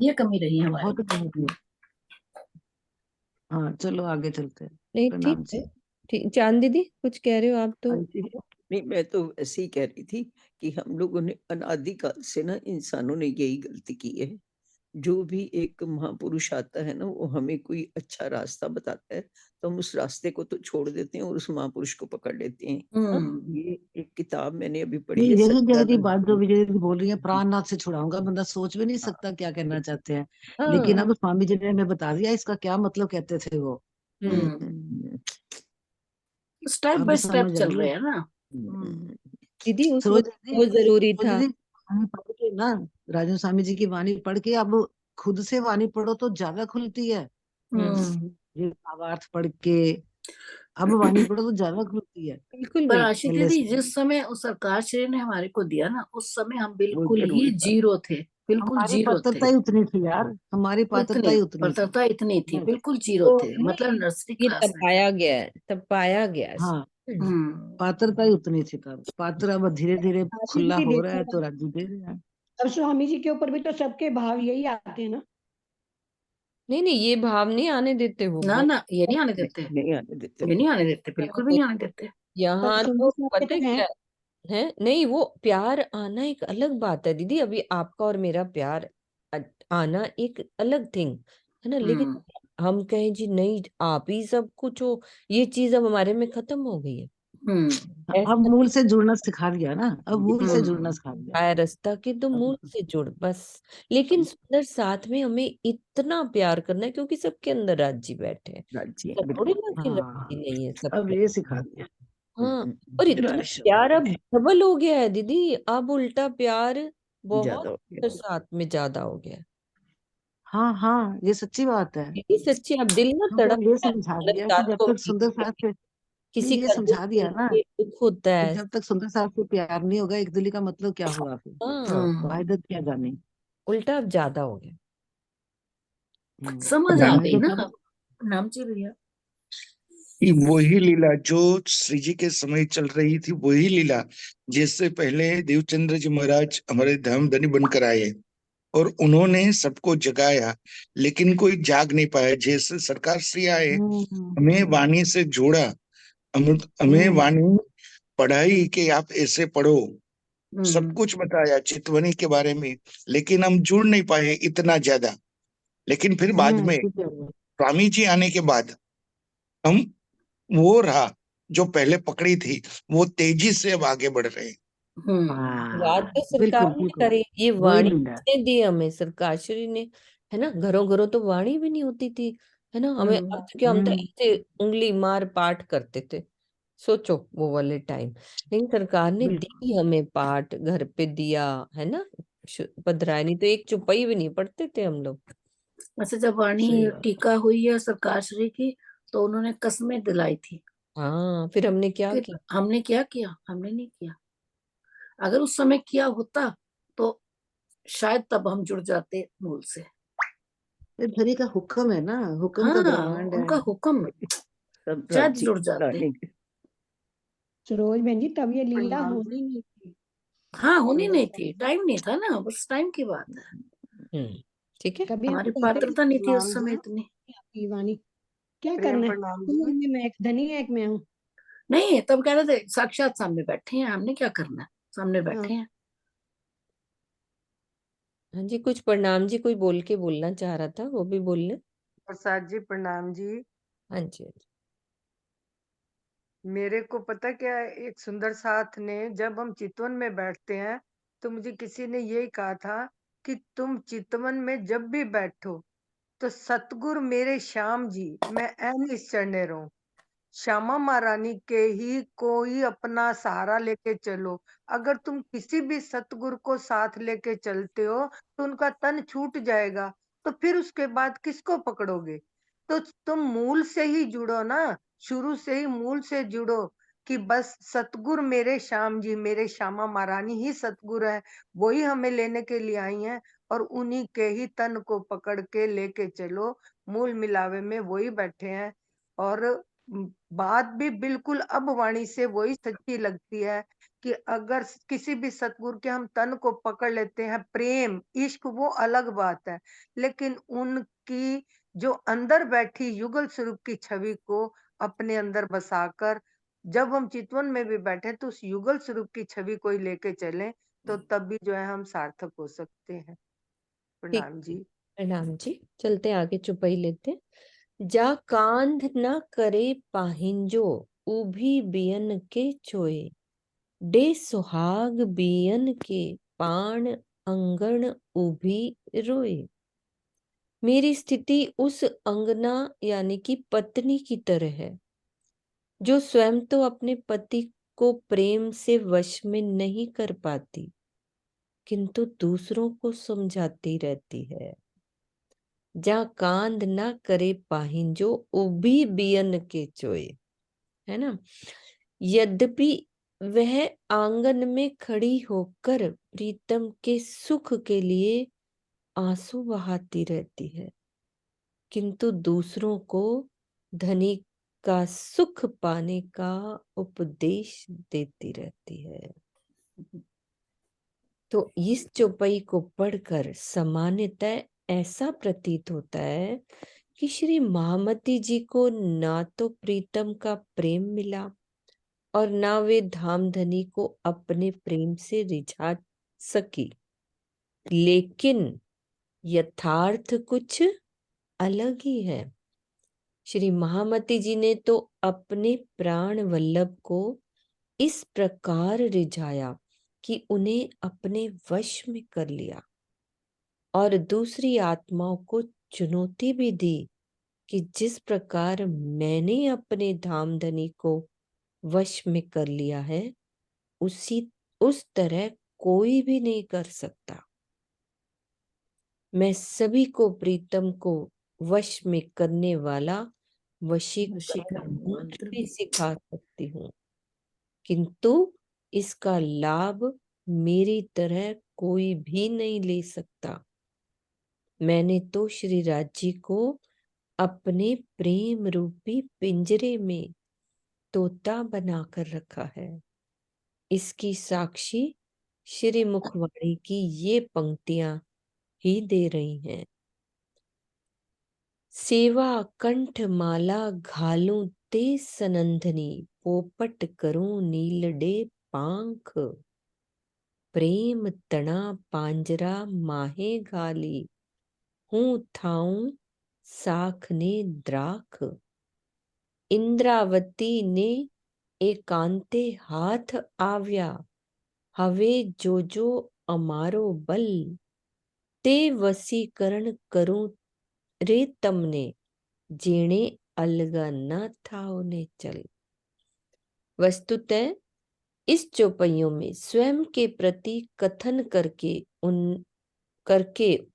ये कमी रही है हमारे बहुत में। कमी है। हाँ चलो आगे चलते हैं। नहीं ठीक प्रणाम है। जी। ठीक, चांद दीदी कुछ कह रहे हो आप तो। हाँ जी। नहीं, मैं तो ऐसे ही कह रही थी कि हम लोगों ने अनादिकाल से ना, इंसानों ने यही गलती की है। जो भी एक महापुरुष आता है ना, वो हमें कोई अच्छा रास्ता बताता है, तो हम उस रास्ते को तो छोड़ देते हैं और उस महापुरुष को पकड़ लेते हैं। ये एक किताब मैंने अभी पढ़ी नहीं है, यही जगह की सच्चिदानंद बात जो की। विजय दीदी बोल रही है, प्राणनाथ से छुड़ाऊंगा, बंदा सोच भी नहीं हाँ, सकता क्या कहना चाहते हैं। लेकिन हाँ। अब स्वामी जी ने हमें बता दिया इसका क्या मतलब कहते थे वो। हम्म, स्टेप अब बाय स्टेप समझ चल आई है। रहे हैं ना। हम्म, दीदी उस सरोज वक्त दीदी, वो जरूरी सरोज था। दीदी, वाणी पढ़ के ना, राजन स्वामी जी की वाणी पढ़ के अब खुद से वाणी पढ़ो तो ज्यादा खुलती है। ये भावार्थ पढ़ के अब वाणी पढ़ो तो ज्यादा खुलती है बिल्कुल पर बिल्कुल। आशीष पहले दीदी, से। जिस समय उस सरकार श्री ने हमारे को दिया ना, उस समय हम वो बिल्कुल ही जरूरी था। जीरो थे, बिल्कुल हमारी जीरो थे। पात्रता ही उतनी थी यार, हमारी पात्रता इतनी ही उतनी थी। पात्रता इतनी थी, हाँ बिल्कुल जीरो तो थे, मतलब नहीं, नर्सरी ये क्लास में थे। तपाया गया है, तपाया गया है। हाँ, हम्म। पात्रता ही उतनी थी तब। पात्र अब धीरे धीरे आशीष खुला जी हो रहा है देखो, तो राज्य दे रहे हैं। अब स्वामी जी के ऊपर भी तो सबके भाव यही आते हैं ना। नहीं नहीं, ये भाव नहीं आने देते वो ना बहुत। ना, ये नहीं आने देते, नहीं, नहीं आने देते ये वो। नहीं आने देते, बिल्कुल भी नहीं आने देते। पर यहाँ सुंदर तो साहब के पता तो है हैं। क्या है, नहीं वो प्यार आना एक अलग बात है दीदी। अभी आपका और मेरा प्यार आना एक अलग थिंग है ना, लेकिन हम्म। हम कहें जी नहीं आप ही सब कुछ हो, ये चीज अब हमारे में खत्म हो गई है। अब ऐसा मूल नहीं, से जुड़ना सिखा दिया ना, अब मूल से जुड़ना हम्म। सिखा दिया। आया रास्ता के तो मूल अब से जुड़ बस। लेकिन सुंदर साथ में हमें इतना प्यार करना है क्योंकि सबके अंदर राज्य बैठे हैं। राज्य, ऐसा थोड़ी बिल्कुल। ना कि राज्य हाँ, नहीं है अब सबके। ये सिखा दिया। हाँ, और इतना प्यार अब डबल हो गया है दीदी, अब उल्टा प्यार बहुत ज्यादा हो गया। साथ में ज्यादा हो गया है। हाँ हाँ, ये सच्ची बात है। दीदी सच्ची, अब दिल ना क्योंकि अब ये तड़पता है समझा सुंदर दिया कि साथ जब को तक मिल सुंदर के। साथ से, किसी नहीं ये का दुख समझा दिया सुन ना के दुख होता कि है। जब तक सुंदर साथ से प्यार नहीं होगा, एक दिली का मतलब क्या हुआ फिर, हाँ, वाहिदत क्या जानी। उल्टा अब ज्यादा हो गया। समझ आ गई वाहिदत ना। अब। नाम जी भैया। कि वही लीला जो श्री जी के समय चल रही थी, वही लीला जिससे पहले देवचंद्र जी महाराज हमारे धर्म धनी बनकर आए और उन्होंने सबको जगाया, लेकिन कोई जाग नहीं पाया। जैसे सरकार श्री आए, हमें वाणी से जोड़ा, हमें वाणी पढ़ाई कि आप ऐसे पढ़ो, सब कुछ बताया चितवनी के बारे में, लेकिन हम जुड़ नहीं पाए इतना ज्यादा। लेकिन फिर बाद में ठीक है। स्वामी जी आने के बाद हम, वो रहा जो पहले पकड़ी थी, वो तेजी से अब आगे बढ़ रहे हैं। याद हाँ तो सरकार बिल्कुल ने बिल्कुल, करी, ये वही वाणी लीला है। किसने दी हमें, सरकार श्री ने। है ना, घरों घरों तो वाणी भी नहीं होती थी। है ना, हमें अब तो क्या, हम तो हम्म ऐसे उंगली मार पाठ करते थे। सोचो वो वाले टाइम। लेकिन सरकार ने बिल्कुल दी हमें पाठ, घर पे दिया। है ना, पधरानी तो एक चुपाई भी नहीं पढ़ते थे हम लोग। अच्छा, जब वाणी सही बात। टीका हुई है सरकार श्री की, तो उन्होंने कस्में दिलाई थी। हाँ, फिर हमने क्या फिर किया। हमने क्या किया? हमने नहीं किया। अगर उस समय किया होता तो शायद तब हम जुड़ जाते मूल से। ये धनी का हुक्म है ना, हुक्म का हाँ, ब्रह्मांड है। उनका हुक्म, सब शायद राज्य जुड़ जाते। लाने के। सरोज बहन जी, तब ये लीला प्रणाम। होनी नहीं थी। हाँ, होनी नहीं प्रणाम। थी, टाइम नहीं था ना, बस टाइम की बात है। ठीक है। कभी हम हमारी कहते भी पात्रता नहीं थी प्रणाम उस समय जी। इतनी। आपकी वाणी क्या प्रेम करना है, प्रणाम तुम जी। मैं एक धनी है एक मैं हूँ। नहीं, तब कह रहे थे साक्षात सामने बैठे हैं, हमने क्या करना है, सामने हाँ, बैठे हैं। हाँ जी, कुछ प्रणाम जी, कोई बोल के बोलना चाह रहा था, वो भी बोल ले। प्रसाद जी प्रणाम जी। हाँ जी, हाँ जी। मेरे को पता क्या है, एक सुंदर साथ ने जब हम चितवन में बैठते हैं तो मुझे किसी ने यही कहा था कि तुम चितवन में जब भी बैठो तो सतगुरु मेरे श्याम जी मैं ऐन चढ़ने रहूं, श्यामा महारानी के ही कोई अपना सहारा लेके चलो। अगर तुम किसी भी सतगुरु को साथ लेके चलते हो तो उनका तन छूट जाएगा, तो फिर उसके बाद किसको पकड़ोगे? तो तुम मूल से ही जुड़ो ना, शुरू से ही मूल से जुड़ो कि बस सतगुरु मेरे श्याम जी, मेरे श्यामा महारानी ही सतगुरु है, वही हमें लेने के लिए आई हैं, और उन्हीं के ही तन को पकड़ के लेके चलो। मूल मिलावे में वही बैठे हैं। और बात भी बिल्कुल अब वाणी से वही सच्ची लगती है कि अगर किसी भी सतगुरु के हम तन को पकड़ लेते हैं, प्रेम, इश्क वो अलग बात है, लेकिन उनकी जो अंदर बैठी युगल स्वरूप की छवि को अपने अंदर बसाकर जब हम चितवन में भी बैठे तो उस युगल स्वरूप की छवि को ही लेके चलें, तो तब भी जो है हम सार्थक हो सकते हैं। ठीक, प्रणाम जी। प्रणाम जी। चलते हैं आगे, चुपई लेते। जा कांध न करे पाहिंजो, उभी बियन के चोए, डे सुहाग बियन के पाण, अंगण उभी रोए। मेरी स्थिति उस अंगना यानी कि पत्नी की तरह है, जो स्वयं तो अपने पति को प्रेम से वश में नहीं कर पाती, किंतु दूसरों को समझाती रहती है। जा कांध न करे पाहिंजो, उभी बियन के चोए, है ना। यद्यपि वह आंगन में खड़ी होकर प्रीतम के सुख के लिए आंसू बहाती रहती है, किंतु दूसरों को धनी का सुख पाने का उपदेश देती रहती है। तो इस चौपाई को पढ़कर सामान्यतः ऐसा प्रतीत होता है कि श्री महामती जी को ना तो प्रीतम का प्रेम मिला और ना वे धामधनी को अपने प्रेम से रिझा सकी, लेकिन यथार्थ कुछ अलग ही है। श्री महामती जी ने तो अपने प्राण वल्लभ को इस प्रकार रिझाया कि उन्हें अपने वश में कर लिया, और दूसरी आत्माओं को चुनौती भी दी कि जिस प्रकार मैंने अपने धामधनी को वश में कर लिया है, उस तरह कोई भी नहीं कर सकता। मैं सभी को प्रीतम को वश में करने वाला वशीकरण मंत्र भी सिखा सकती हूँ, किंतु इसका लाभ मेरी तरह कोई भी नहीं ले सकता। मैंने तो श्री राजी को अपने प्रेम रूपी पिंजरे में तोता बनाकर रखा है। इसकी साक्षी श्री मुखवाणी की ये पंक्तियां ही दे रही हैं। सेवा कंठ माला घालूं ते सनंदनी, पोपट करूं नीलडे पांख, प्रेम तना पांजरा माहे घाली, हूं थाऊं साख ने द्राख, इंद्रावती ने एकांते हाथ आव्या, हवे जो जो अमारो बल, ते वसीकरण करूं रे तमने, जेणे अलगा न थाओ ने चल। वस्तुतः इस चौपाइयों में स्वयं के प्रति कथन करके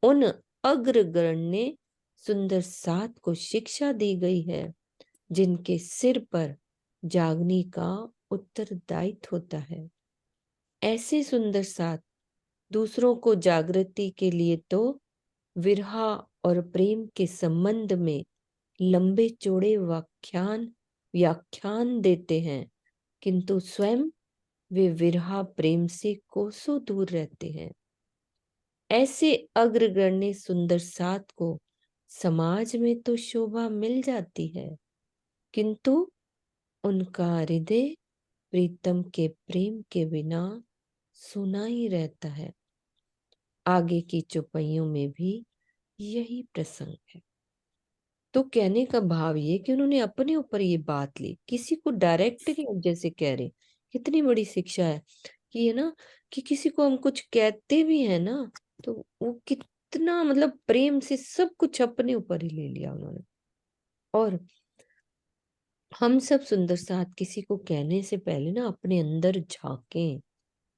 उन अग्रगण्य सुंदर सात को शिक्षा दी गई है, जिनके सिर पर जागनी का उत्तरदायित्व होता है। ऐसे सुंदर सात दूसरों को जागृति के लिए तो विरहा और प्रेम के संबंध में लंबे चौड़े व्याख्यान देते हैं, किंतु स्वयं वे विरहा प्रेम से कोसों दूर रहते हैं। ऐसे अग्रगण्य सुंदर सात को समाज में तो शोभा मिल जाती है, किंतु उनका हृदय प्रीतम के प्रेम के बिना सुना ही रहता है। आगे की चौपाइयों में भी यही प्रसंग है। तो कहने का भाव ये कि उन्होंने अपने ऊपर ये बात ली, किसी को डायरेक्ट नहीं, जैसे कह रहे, कितनी बड़ी शिक्षा है कि, है ना, कि किसी को हम कुछ कहते भी है ना, तो वो कितना मतलब प्रेम से सब कुछ अपने ऊपर ही ले लिया उन्होंने। और हम सब सुंदर साथ किसी को कहने से पहले ना अपने अंदर झांकें।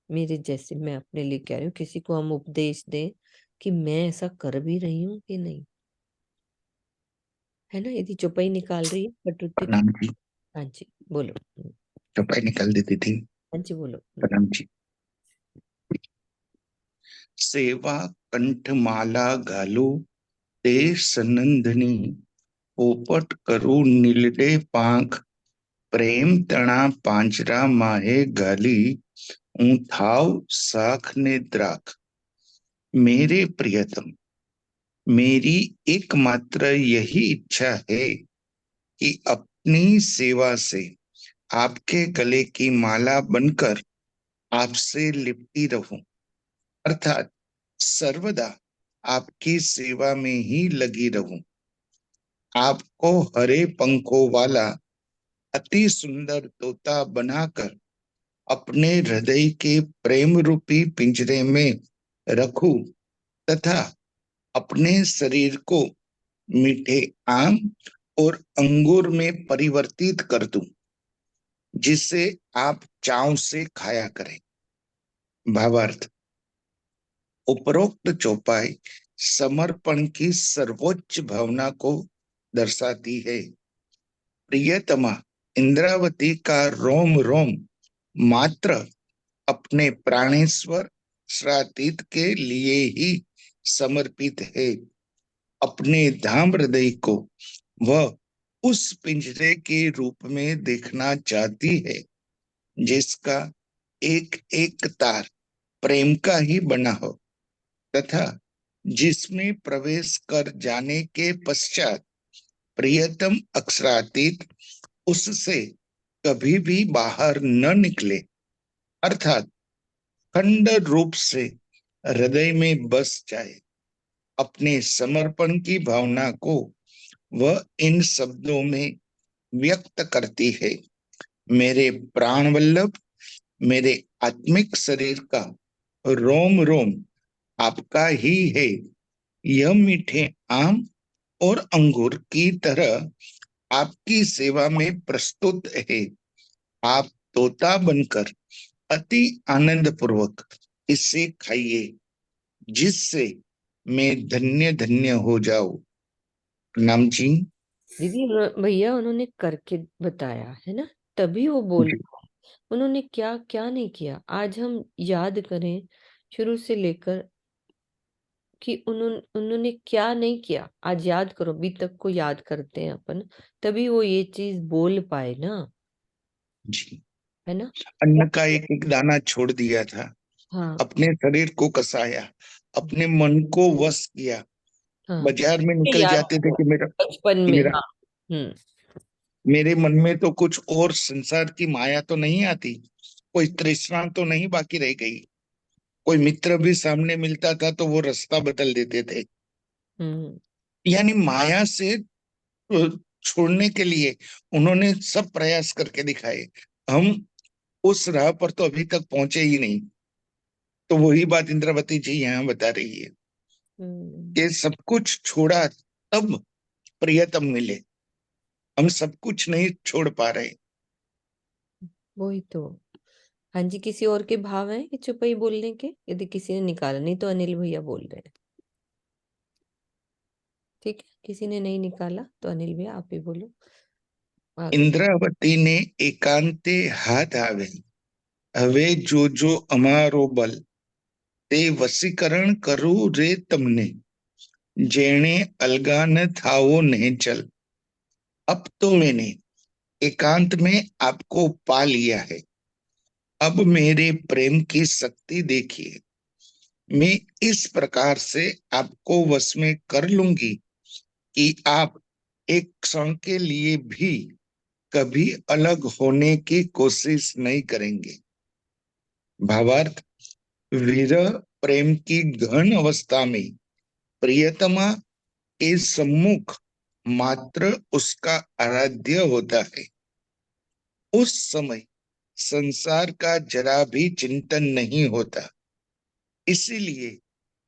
मेरे जैसे, मैं अपने लिए कह रही हूँ, किसी को हम उपदेश दें कि मैं ऐसा कर भी रही हूँ कि नहीं, है ना। यदि चौपाई निकाल रही है प्रकृति, प्रणाम जी। हाँ जी बोलो। चौपाई निकाल देती थी। हाँ जी बोलो। प्रणाम जी। सेवा कंठ माला घालू ते सनंदनी, पोपट करू नीलडे पांख, प्रेम तना पांजरा माहे घाली, હું થાવ શાખ ને દ્રાખ मेरे प्रियतम, मेरी एकमात्र यही इच्छा है कि अपनी सेवा से आपके गले की माला बनकर आपसे लिपटी रहूं, अर्थात सर्वदा आपकी सेवा में ही लगी रहूं। आपको हरे पंखों वाला अति सुंदर तोता बनाकर अपने हृदय के प्रेम रूपी पिंजरे में रखूं तथा अपने शरीर को मीठे आम और अंगूर में परिवर्तित कर दूं, जिसे आप चाव से खाया करें। भावार्थ, उपरोक्त चौपाई समर्पण की सर्वोच्च भावना को दर्शाती है। प्रियतमा इंद्रावती का रोम रोम मात्र अपने प्राणेश्वर श्रातीत के लिए ही समर्पित है। अपने धाम हृदय को वह उस पिंजरे के रूप में देखना चाहती है जिसका एक एक तार प्रेम का ही बना हो तथा जिसमें प्रवेश कर जाने के पश्चात प्रियतम अक्षरातीत उससे कभी भी बाहर न निकले, अर्थात खंड रूप से हृदय में बस जाए। अपने समर्पण की भावना को वह इन शब्दों में व्यक्त करती है। मेरे प्राण वल्लभ, मेरे आत्मिक शरीर का रोम रोम आपका ही है। यह मीठे आम और अंगूर की तरह आपकी सेवा में प्रस्तुत है। आप तोता बनकर अति आनंद पूर्वक इसे खाइए, जिससे मैं धन्य धन्य हो जाऊं। प्रणाम जी। दीदी भैया उन्होंने करके बताया है ना, तभी वो बोल पाए। उन्होंने क्या क्या नहीं किया। आज हम याद करें शुरू से लेकर कि उन्होंने क्या नहीं किया, आज याद करो। अभी तक को याद करते हैं अपन, तभी वो ये चीज बोल पाए ना, जी, है ना। अन्न का एक एक दाना छोड़ दिया था, हाँ अपने शरीर को कसाया, अपने मन को वश किया। हाँ, बाजार में ये निकल याद जाते थे हुआ कि बचपन में। मेरा हाँ मेरे मन में तो कुछ और संसार की माया तो नहीं आती, कोई तृष्णा तो नहीं बाकी रह गई। कोई मित्र भी सामने मिलता था तो वो रास्ता बदल देते थे। हम्म यानी माया से छोड़ने के लिए उन्होंने सब प्रयास करके दिखाए। हम उस राह पर तो अभी तक पहुंचे ही नहीं। तो वही बात इंद्रावती जी यहाँ बता रही है कि सब कुछ छोड़ा तब प्रियतम मिले। हम सब कुछ नहीं छोड़ पा रहे। वही तो। हाँ जी, किसी और के भाव हैं कि चुपई बोलने के? यदि किसी ने निकाला, नहीं तो अनिल भैया बोल रहे हैं। ठीक है, किसी ने नहीं निकाला तो अनिल भैया आप ही बोलो आगे। इंद्रावती ने एकांते हाथ आवे, હવે જો જો અમારો બલ તે વસીકરણ કરું રે તમને, જેણે अलगा न थाओ नहीं चल। अब तो मैंने एकांत में आपको पा लिया है। अब मेरे प्रेम की शक्ति देखिए। मैं इस प्रकार से आपको वश में कर लूंगी कि आप एक क्षण के लिए भी कभी अलग होने की कोशिश नहीं करेंगे। भावार्थ, विरह प्रेम की गहन अवस्था में प्रियतमा के सम्मुख मात्र उसका आराध्य होता है। उस समय संसार का जरा भी चिंतन नहीं होता। इसीलिए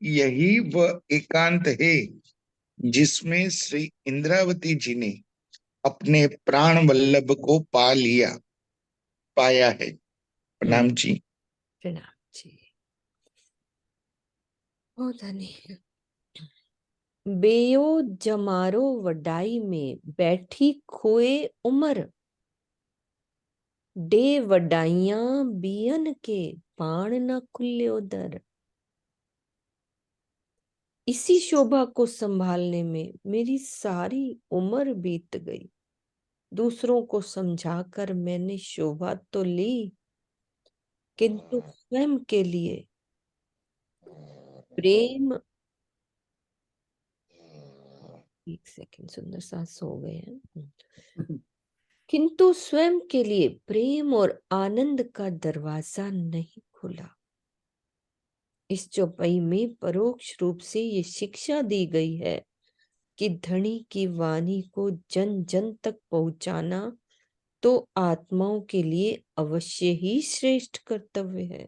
यही वह एकांत है जिसमें श्री इंद्रावती जी ने अपने प्राण वल्लभ को पाया है। प्रणाम जी। प्रणाम जी। ओ धनी बेयो जमारो वडाई में बैठी खोए उमर, डे वडाइयां बियन के बाण न खुले उधर। इसी शोभा को संभालने में मेरी सारी उम्र बीत गई। दूसरों को समझाकर मैंने शोभा तो ली, किंतु स्वयं के लिए प्रेम, एक सेकंड, सुंदर साथ सो गए हैं। किंतु स्वयं के लिए प्रेम और आनंद का दरवाजा नहीं खुला। इस चौपाई में परोक्ष रूप से ये शिक्षा दी गई है कि धनी की वाणी को जन जन तक पहुंचाना तो आत्माओं के लिए अवश्य ही श्रेष्ठ कर्तव्य है,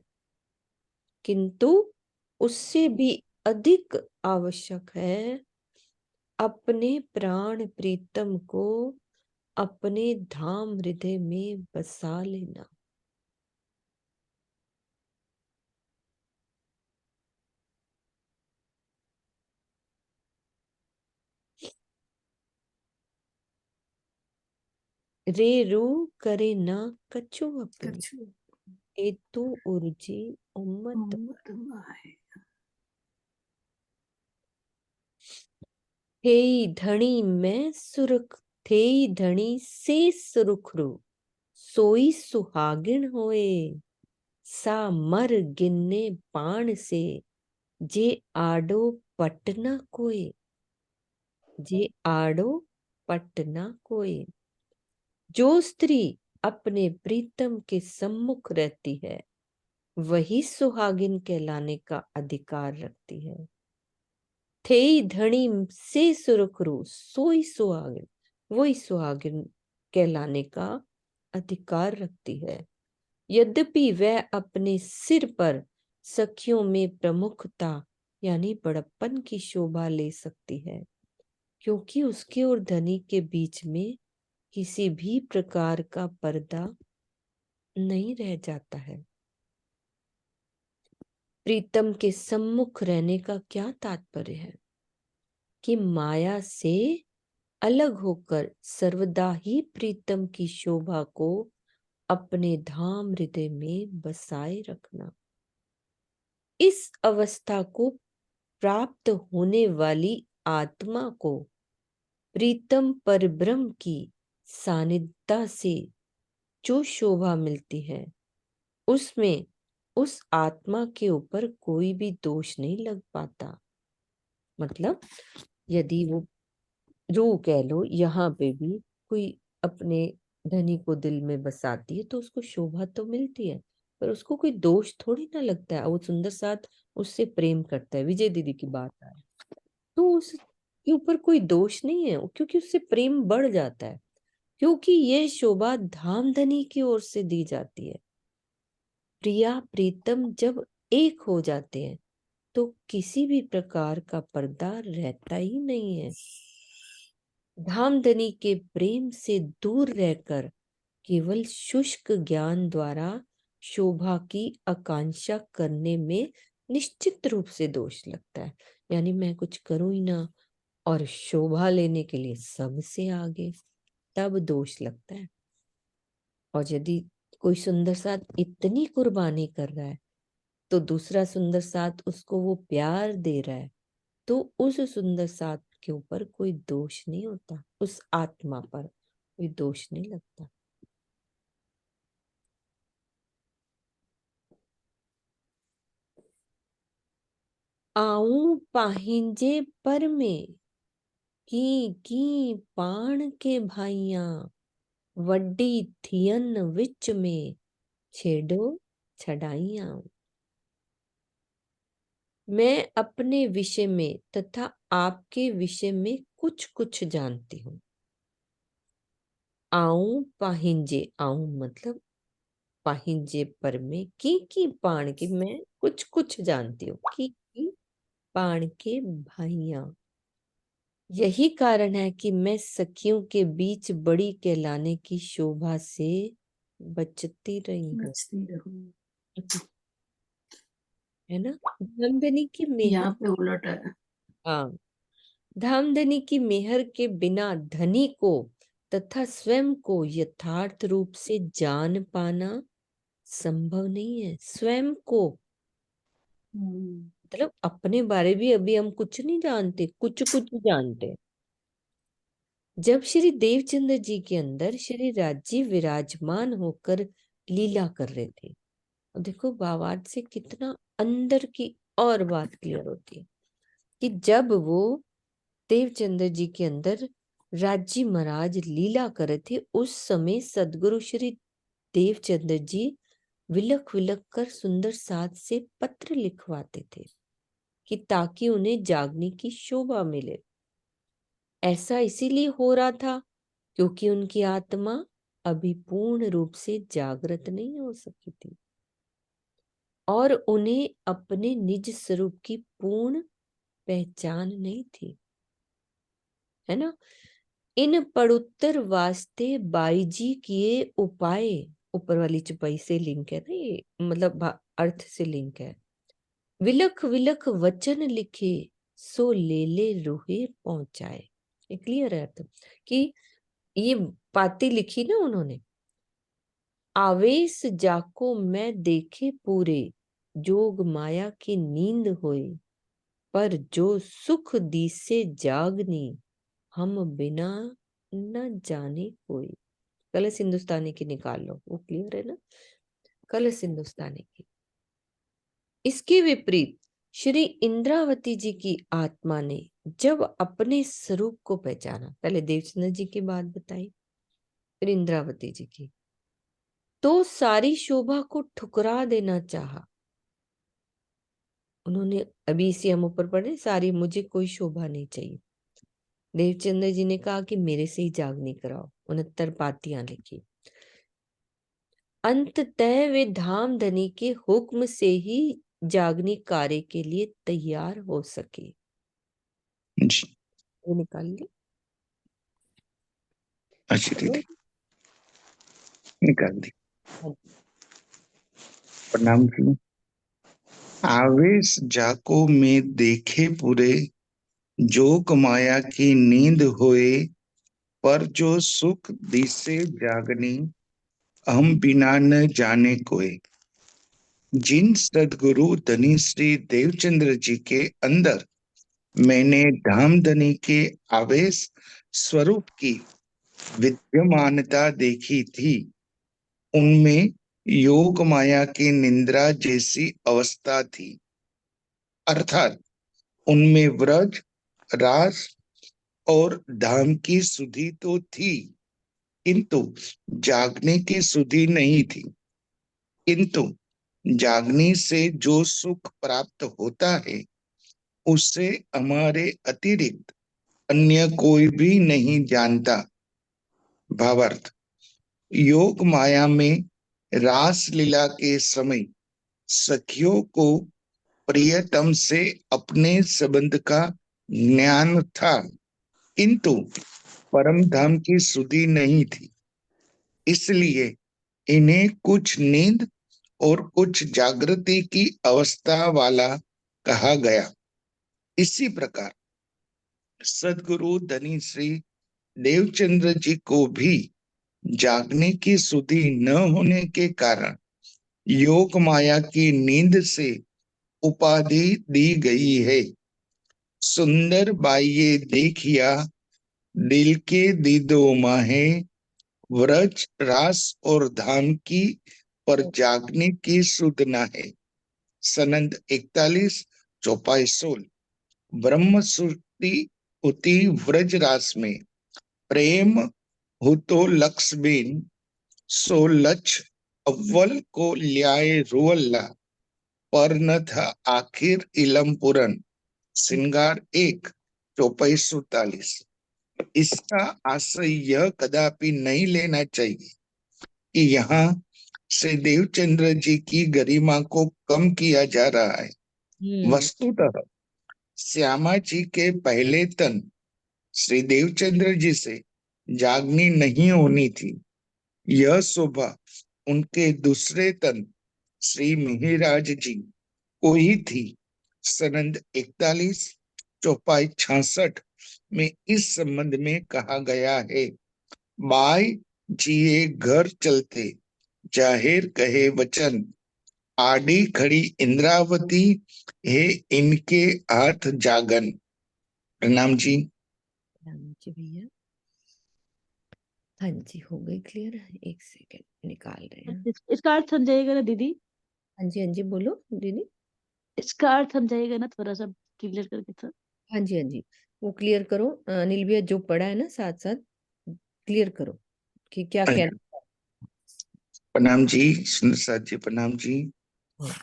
किंतु उससे भी अधिक आवश्यक है अपने प्राण प्रीतम को अपने धाम हृदय में बसा लेना। रे रू करे ना कछु अपनी, कछु ए तू उर्जी उम्मत। उम्मत माहे। थे धनी में सुरख, थे धनी से सुरुखरू, सोई सुहागिन होए, सा मर गिन्ने पाण से, जे आडो पटना कोय, जे आडो पटना कोय। जो स्त्री अपने प्रीतम के सम्मुख रहती है वही सुहागिन कहलाने का अधिकार रखती है। थे धनी से सुरखरू, सोई सुहागिन, वही सुहागिन कहलाने का अधिकार रखती है। यद्यपि वह अपने सिर पर सखियों में प्रमुखता यानी बड़प्पन की शोभा ले सकती है, क्योंकि उसके और धनी के बीच में किसी भी प्रकार का पर्दा नहीं रह जाता है। प्रीतम के सम्मुख रहने का क्या तात्पर्य है कि माया से अलग होकर सर्वदा ही प्रीतम की शोभा को अपने धाम हृदय में बसाए रखना। इस अवस्था को प्राप्त होने वाली आत्मा को प्रीतम परब्रह्म की सानिध्यता से जो शोभा मिलती है उसमें उस आत्मा के ऊपर कोई भी दोष नहीं लग पाता। मतलब यदि वो रू कह लो, यहाँ पे भी कोई अपने धनी को दिल में बसाती है तो उसको शोभा तो मिलती है, पर उसको कोई दोष थोड़ी ना लगता है। वो सुंदर साथ उससे प्रेम करता है, विजय दीदी की बात आए तो उसके ऊपर कोई दोष नहीं है, क्योंकि उससे प्रेम बढ़ जाता है, क्योंकि ये शोभा धामधनी की ओर से दी जाती है। प्रिया प्रीतम जब एक हो जाते हैं तो किसी भी प्रकार का पर्दा रहता ही नहीं है। धामधनी के प्रेम से दूर रहकर केवल शुष्क ज्ञान द्वारा शोभा की आकांक्षा करने में निश्चित रूप से दोष लगता है। यानी मैं कुछ करूं ही ना और शोभा लेने के लिए सबसे आगे, तब दोष लगता है। और यदि कोई सुंदर साथ इतनी कुर्बानी कर रहा है तो दूसरा सुंदर साथ उसको वो प्यार दे रहा है तो उस सुंदर साथ के ऊपर कोई दोष नहीं होता, उस आत्मा पर कोई दोष नहीं लगता। आऊं पाहिंजे पर में की पाण के भाइया, वड्डी थियन विच में छेड़ो छड़ाइया। मैं अपने विषय में तथा आपके विषय में कुछ कुछ जानती हूँ। आऊं पाहिंजे, आऊं मतलब पाहिंजे पर में की पाण की, मैं कुछ कुछ जानती हूँ की पाण के भाइया। यही कारण है कि मैं सखियों के बीच बड़ी कहलाने की शोभा से बचती रही हूँ। बचती रहूं। है ना, धामधनी की मेहर, यहाँ पे उलट है। हाँ, धामधनी की मेहर के बिना धनी को तथा स्वयं को यथार्थ रूप से जान पाना संभव नहीं है। स्वयं को मतलब अपने बारे भी अभी हम कुछ नहीं जानते, कुछ कुछ जानते। जब श्री देवचंद्र जी के अंदर श्री राजी विराजमान होकर लीला कर रहे थे और देखो भावार्थ से कितना अंदर की और बात क्लियर होती है कि जब वो देवचंद्र जी के अंदर राजी महाराज लीला करे थे, उस समय सदगुरु श्री देवचंद्र जी विलख विलख कर सुंदर साथ से पत्र लिखवाते थे कि ताकि उन्हें जागने की शोभा मिले। ऐसा इसीलिए हो रहा था क्योंकि उनकी आत्मा अभी पूर्ण रूप से जागृत नहीं हो सकी थी और उन्हें अपने निज स्वरूप की पूर्ण पहचान नहीं थी, है ना। इन पड़ुत्तर वास्ते बाई जी किए उपाय, ऊपर वाली चौपाई से लिंक है ना ये, मतलब अर्थ से लिंक है। विलख विलख वचन लिखे सो ले ले रूहे पहुंचाए। ये क्लियर है अर्थ कि ये बातें लिखी ना उन्होंने, आवेश जाको मैं देखे पूरे, जोग माया की नींद होए, पर जो सुख दिसे जागनी, हम बिना न जाने कोई। कलश हिंदुस्तानी की निकाल लो, वो क्लियर है ना, कलश हिंदुस्तानी की। इसके विपरीत श्री इंद्रावती जी की आत्मा ने जब अपने स्वरूप को पहचाना, पहले देवचंद्र जी की बात बताई, फिर इंद्रावती जी की, तो सारी शोभा को ठुकरा देना चाहा। उन्होंने, अभी इसी हम ऊपर पढ़े, सारी मुझे कोई शोभा नहीं चाहिए। देवचंद्र जी ने कहा कि मेरे से ही जागनी कराओ, 69 पातियां लिखी। अंततः वे धाम धनी के हुक्म से ही जागनी कार्य के लिए तैयार हो सके। जी। ये निकाल ली, अच्छी दीदी, निकाल दी। प्रणाम जी। आवेश जाको में देखे पूरे, जोग माया की नींद होए, पर जो सुख दिसे जागनी, हम बिना न जाने कोई। जिन सदगुरु धनी श्री देवचंद्र जी के अंदर मैंने धामधनी के आवेश स्वरूप की विद्यमानता देखी थी, उनमें योग माया की निद्रा जैसी अवस्था थी, अर्थात उनमें व्रज, रास और धाम की सुधि तो थी, किंतु जागने की सुधि नहीं थी। किंतु जागने से जो सुख प्राप्त होता है, उससे हमारे अतिरिक्त अन्य कोई भी नहीं जानता। भावार्थ, योग माया में रास लीला के समय सखियों को प्रियतम से अपने संबंध का ज्ञान था, किंतु परम धाम की सुधि नहीं थी, इसलिए इन्हें कुछ नींद और कुछ जागृति की अवस्था वाला कहा गया। इसी प्रकार सदगुरु धनी श्री देवचंद्र जी को भी जागने की सुधि न होने के कारण योग माया की नींद से उपाधि दी गई है। सुंदर बाइये देखिया, दिल के दीदो माहे, व्रज रास और धाम की, पर जागने की सुध न है। सनंद 41 चौपाई 16। ब्रह्म श्रुति उति व्रज रास में प्रेम हो तो लक्ष्य बिन, सो लक्ष अव्वल को ल्याए रुअल्ला, पर न था आखिर इलम पुरन। श्रृंगार 1 चौपाई 47। इसका आशय यह कदापि नहीं लेना चाहिए कि यहाँ श्री देवचंद्र जी की गरिमा को कम किया जा रहा है। वस्तुतः श्यामा जी के पहले तन श्री देवचंद्र जी से जागनी नहीं होनी थी, यह शोभा उनके दूसरे तन श्री मिहिराज जी को ही थी। सनंद 41 चौपाई 66 में इस संबंध में कहा गया है, बाई जिए घर चलते, जाहिर कहे वचन, आड़ी खड़ी इंद्रावती है इनके हाथ जागन। प्रणाम जी। जी भैया, हाँ जी, हो गई क्लियर। एक सेकंड निकाल रहे हैं। इसका अर्थ समझाइएगा ना दीदी। हाँ जी बोलो दीदी। इसका अर्थ समझाइएगा ना थोड़ा सा क्लियर करके तो। हाँ जी वो क्लियर करो। अनिल भैया जो पढ़ा है ना साथ साथ क्लियर करो कि क्या कहना। प्रणाम जी, सुंदर साथ जी, प्रणाम जी। हाँ।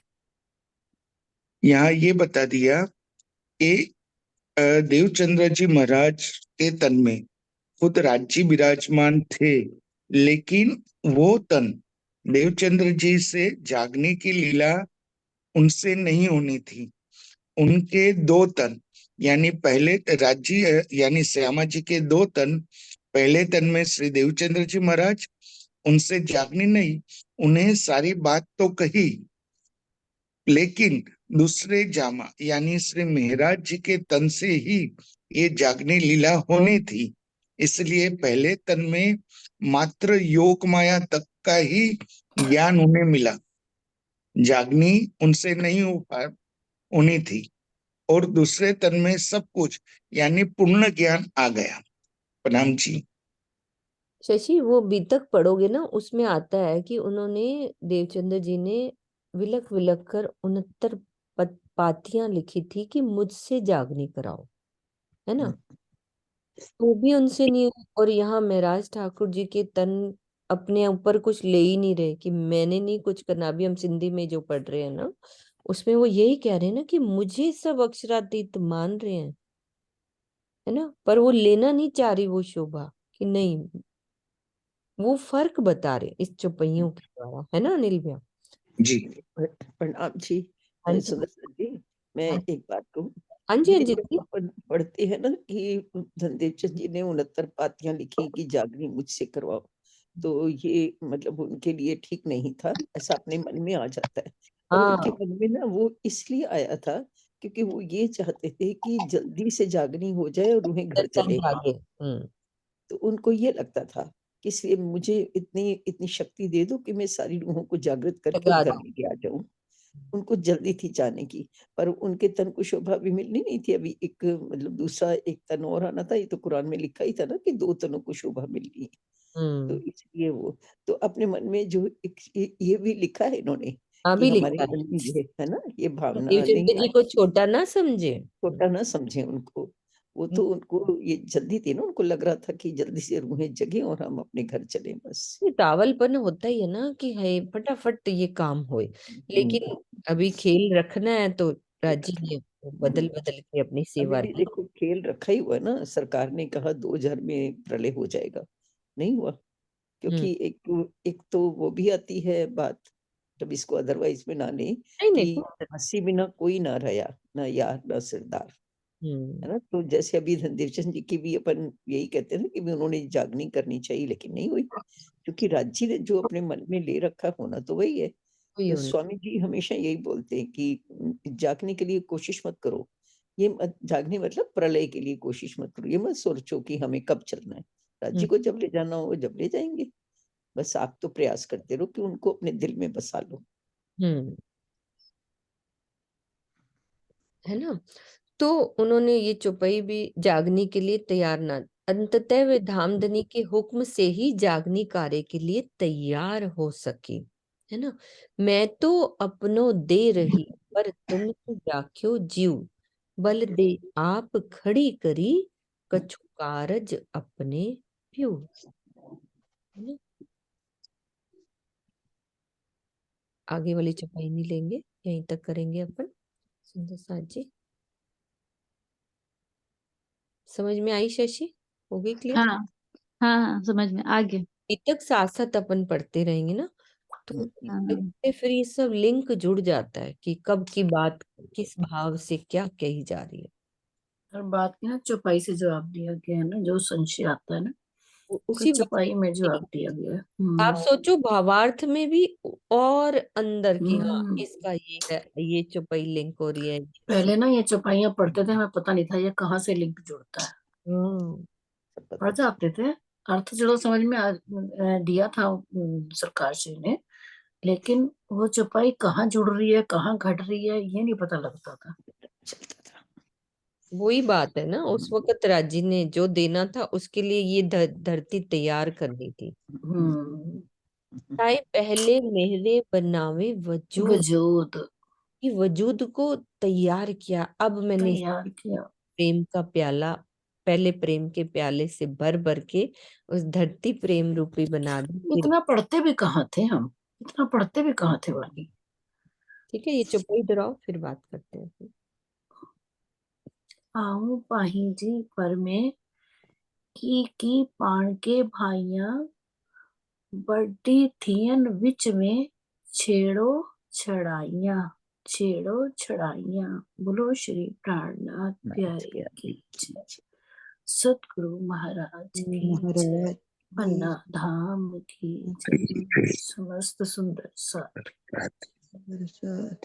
यहाँ ये बता दिया कि देवचंद्र जी महाराज के तन में खुद राज्य विराजमान थे, लेकिन वो तन देवचंद्र जी से जागने की लीला उनसे नहीं होनी थी। उनके दो तन, यानी पहले राज्य यानी श्यामा जी के दो तन, पहले तन में श्री देवचंद्र जी महाराज, उनसे जागनी नहीं, उन्हें सारी बात तो कही, लेकिन दूसरे जामा यानी श्री मेहराज जी के तन से ही ये जागनी लीला होनी थी। इसलिए पहले तन में मात्र योग माया तक का ही ज्ञान उन्हें मिला, जागनी उनसे नहीं होनी थी। और दूसरे तन में सब कुछ यानी पूर्ण ज्ञान आ गया। प्रणाम जी। शशि वो बीतक पढ़ोगे ना उसमें आता है कि उन्होंने देवचंद्र जी ने विलक विलक कर 69 पातियां लिखी थी कि मुझसे जागनी कराओ, है ना। तो भी उनसे नहीं हुई। और यहाँ महराज ठाकुर जी के तन अपने ऊपर कुछ ले ही नहीं रहे कि मैंने नहीं कुछ करना। अभी हम सिंधी में जो पढ़ रहे हैं ना उसमें वो यही कह रहे हैं ना कि मुझे सब अक्षरातीत मान रहे हैं, है ना। पर वो लेना नहीं चाह रही वो शोभा कि नहीं, वो फर्क बता रहे इस चौपाइयों के द्वारा, है ना अनिल भैया। जी प्रणाम जी। हाँ जी सुंदर जी, मैं हाँ एक बात कहूँ। हाँ ये जी जब अपन पढ़ते हैं ना कि धनदेव चंद जी ने 69 पातियां लिखी कि जागनी मुझसे करवाओ, तो ये मतलब उनके लिए ठीक नहीं था, ऐसा अपने मन में आ जाता है। और उनके हाँ मन में ना वो इसलिए आया था क्योंकि वो ये चाहते थे कि जल्दी से जागनी हो जाए और उन्हें घर दर्शन चले। जागे। तो उनको ये लगता था कि इसलिए मुझे इतनी इतनी शक्ति दे दो कि मैं सारी रूहों को जागृत करके और जगा घर दो। लेके आ जाऊं। उनको जल्दी थी जाने की, पर उनके तन को शोभा भी मिलनी नहीं थी। अभी एक मतलब दूसरा एक तन और आना था। ये तो कुरान में लिखा ही था ना कि 2 तनों को शोभा मिलनी है। तो हम्म। इसलिए वो तो अपने मन में जो एक ये भी लिखा है इन्होंने हाँ कि भी हमारे लिखा मन में ये है ना, ये भावना नहीं देवचंद्र जी आई, को छोटा ना समझे। छोटा ना समझे उनको। वो तो उनको ये जल्दी थी ना, उनको लग रहा था कि जल्दी से रूहें जगे और हम अपने घर चले बस। ये तावलपन होता ही है ना कि है फटाफट ये काम होए। लेकिन अभी खेल रखना है तो राजी ने बदल बदल के अपनी अभी सेवा भी रही। देखो खेल रखा ही हुआ है ना। सरकार ने कहा 2000 में प्रलय हो जाएगा, नहीं हुआ। हम्म। क्योंकि एक एक तो वो भी आती है बात, जब इसको अदरवाइज में ना ले, नहीं कि नहीं। हंसी बिना कोई ना रहा, ना यार ना सिरदार, हम्म। है ना। तो जैसे अभी धनदेव चंद जी की भी अपन यही कहते हैं ना कि भी उन्होंने जागनी करनी चाहिए, लेकिन नहीं हुई, क्योंकि राज्य ने जो अपने मन में ले रखा होना तो वही है। कोई तो होना। स्वामी जी हमेशा यही बोलते हैं कि जागने के लिए कोशिश मत करो। ये मत जागने मतलब प्रलय के लिए कोशिश मत करो। ये मत सोचो कि हमें कब चलना है। राज्य को जब ले जाना हो जब ले जाएंगे। बस आप तो प्रयास करते रहो कि उनको अपने दिल में बसा लो। हम्म। है ना। तो उन्होंने ये चौपाई भी जागने के लिए तैयार ना, अंततः वे धामधनी के हुक्म से ही जागनी कार्य के लिए तैयार हो सकी, है ना। मैं तो अपनो दे रही पर तुम तो राख्यो जीव, बल दे आप खड़ी करी कछु कारज अपने प्यू, है ना। आगे वाली चौपाई नहीं लेंगे, यहीं तक करेंगे अपन। सुंदर साथ जी समझ में आई शशि, हो गई क्लियर। हाँ हाँ हाँ समझ में आ गया। तक साथ साथ अपन पढ़ते रहेंगे ना तो हाँ इससे फिर ये सब लिंक जुड़ जाता है कि कब की बात किस भाव से क्या कही जा रही है। हर बात की ना चौपाई से जवाब दिया गया है ना, जो संशय आता है ना तो उसी चौपाई में वक्त जवाब दिया गया है। आप सोचो भावार्थ में भी और अंदर की, हाँ हम्म। इसका ये है, ये चौपाई लिंक हो रही है पहले ना ये चौपाइयां पढ़ते थे, हमें पता नहीं था ये कहाँ से लिंक जुड़ता है। हम्म। पढ़ जाते थे, अर्थ चलो समझ में दिया था सरकार श्री ने, लेकिन वो चौपाई कहाँ जुड़ रही है कहाँ घट रही है ये नहीं पता लगता था। चलता था। वही बात है ना, उस वक्त राजी ने जो देना था उसके लिए ये धरती तैयार करनी थी। हम्म। ताई पहले मेरे बनावे वजूद, वजूद कि वजूद को तैयार किया, अब मैंने तैयार किया। प्रेम का प्याला, पहले प्रेम के प्याले से भर भर के उस धरती प्रेम रूपी बना दी। फिर इतना पढ़ते भी कहाँ थे हम, इतना पढ़ते भी कहाँ थे वाणी। ठीक है, ये चुपई दोहराओ, फिर बात करते हैं फिर। आऊं पाही जी पर में की पाण के भाइयां, बड़ी थियन विच में छेड़ो छड़ाइयां, छेड़ो छड़ाइयां। बोलो श्री प्राणनाथ प्यारे की जय। सतगुरु महाराज की जय। महाराज पन्ना धाम की जय। समस्त सुंदर साथ जी।